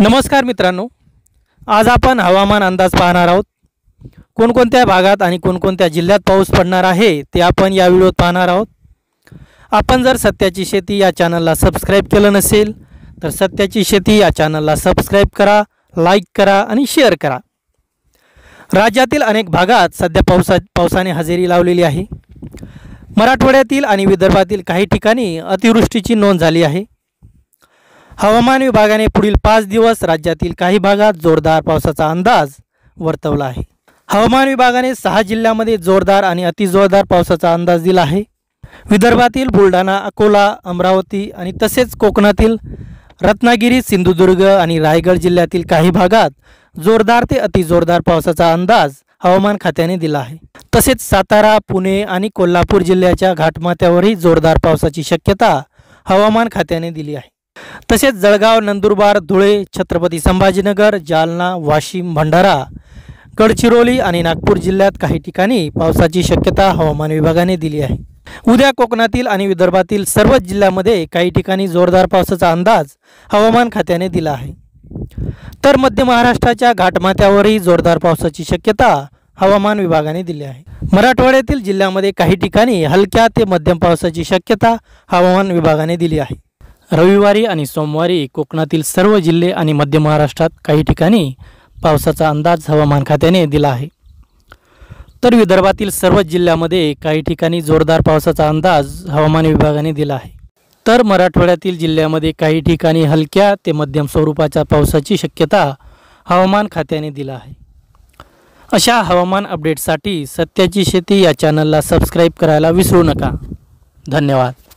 नमस्कार मित्रांनो, आज आपण हवामान अंदाज पाहणार आहोत। कोणकोणत्या भागात आणि कोणकोणत्या जिल्ह्यात पाऊस पडणार आहे ते आपण या व्हिडिओत पाहणार आहोत। आपण जर सत्याची शेती या चॅनलला सबस्क्राइब केलं नसेल तर सत्याची शेती या चॅनलला सबस्क्राइब करा, लाईक करा आणि शेअर करा। राज्यातील अनेक भागात सध्या पावसाने हजेरी लावलेली आहे। मराठवाड्यातील आणि विदर्भातील काही ठिकाणी अतिवृष्टीची नोंद झाली आहे। हवामान विभागाने पुढील 5 दिवस राज्यातील काही भागात जोरदार पावसाचा अंदाज वर्तवला आहे। हवामान विभागाने 6 जिल्ह्यांमध्ये जोरदार आणि अतिजोरदार पावसाचा अंदाज दिला आहे। विदर्भातील बुलढाणा, अकोला, अमरावती आणि तसेच कोकणातील रत्नागिरी, सिंधुदुर्ग आणि रायगड जिल्ह्यातील काही भागात जोरदार ते अतिजोरदार पावसाचा अंदाज हवामान खात्याने दिला आहे। तसेच सातारा, पुणे आणि कोल्हापूर जिल्ह्याच्या घाटमाथ्यावरही जोरदार पावसाची शक्यता हवामान खात्याने दिली आहे। तसेच जळगाव, नंदुरबार, धुळे, छत्रपती संभाजीनगर, जालना, वाशिम, भंडारा, गडचिरोली आणि नागपूर जिल्ह्यात काही ठिकाणी पावसाची शक्यता हवामान विभागाने दिली आहे। उद्या कोकणातील आणि विदर्भातील सर्वच जिल्ह्यांमध्ये काही ठिकाणी जोरदार पावसाचा अंदाज हवामान खात्याने दिला आहे। तर मध्य महाराष्ट्राच्या घाटमाथ्यावरही जोरदार पावसाची शक्यता हवामान विभागाने दिली आहे। मराठवाड्यातील जिल्ह्यांमध्ये काही ठिकाणी हलक्या ते मध्यम पावसाची शक्यता हवामान विभागाने दिली आहे। रविवारी आणि सोमवारी कोकणातील सर्व जिल्हे आणि मध्य महाराष्ट्रात काही ठिकाणी पावसाचा अंदाज हवामान खात्याने दिला आहे। तर विदर्भातील सर्व जिल्ह्यांमध्ये काही ठिकाणी जोरदार पावसाचा अंदाज हवामान विभागाने दिला आहे। तर मराठवाड्यातील जिल्ह्यामध्ये काही ठिकाणी हलक्या ते मध्यम स्वरूपाच्या पावसाची शक्यता हवामान खात्याने दिला आहे। अशा हवामान अपडेट्ससाठी सत्याची शेती या चॅनलला सबस्क्राइब करायला विसरू नका। धन्यवाद।